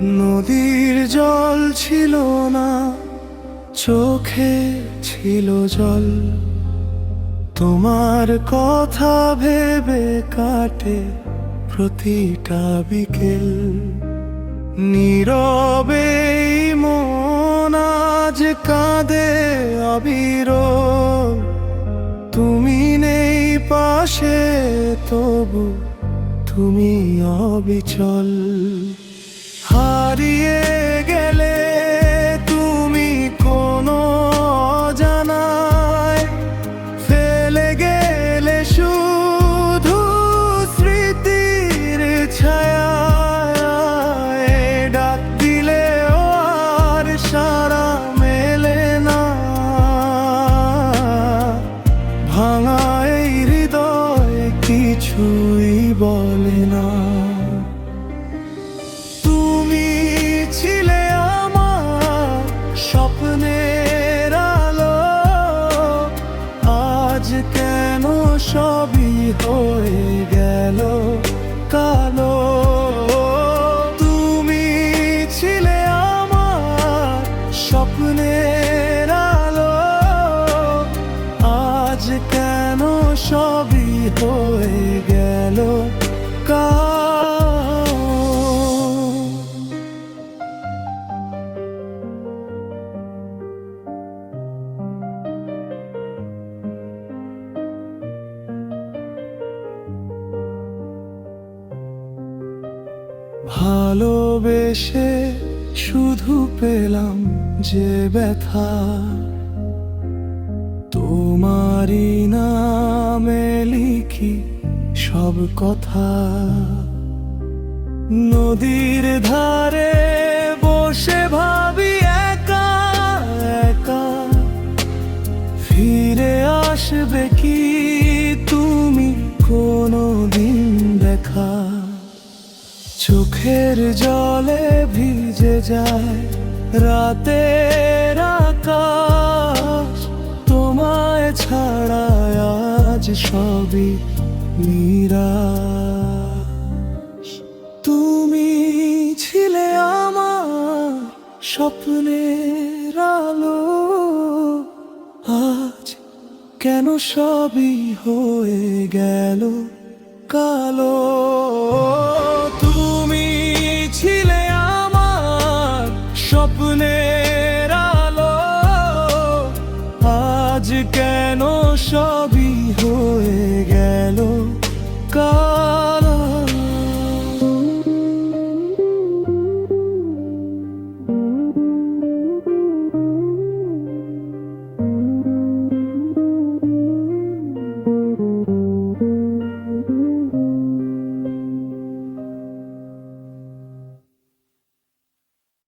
নদীর জল ছিল না, চোখে ছিল জল। তোমার কথা ভেবে কাটে প্রতিটা বিকেল। নীরবে মন আজ কাঁদে অবিরল। তুমি নেই পাশে, তবু তুমি অবিচল। হারিয়ে গেলে তুমি কোনো অজানায়, ফেলে গেলে শুধু স্মৃতির ছায়ায়। ডাক দিলেও আর সাড়া মেলে না, ভাঙা এই হৃদয় কিছুই বলে না। তুমি ছিলে আমার স্বপ্নের আলো, আজ কেন সবই হয়ে গেল কালো। তুমি ছিলে আমার স্বপ্নের আলো, আজ কেন সবই হয়ে গেল কালো। ভালোবেসে শুধু পেলাম যে ব্যথা, তোমারই নামে লিখি সব কথা। নদীর ধারে বসে ভাবি একা একা, ফিরে আসবে কি তুমি কোনো দিন দেখা। চোখের জলে ভিজে যায় রাতের আকাশ, তোমায় ছাড়া আজ সবই নিরাশ। তুমি ছিলে আমার স্বপ্নের আলো, আজ কেন সবই হয়ে গেল কালো।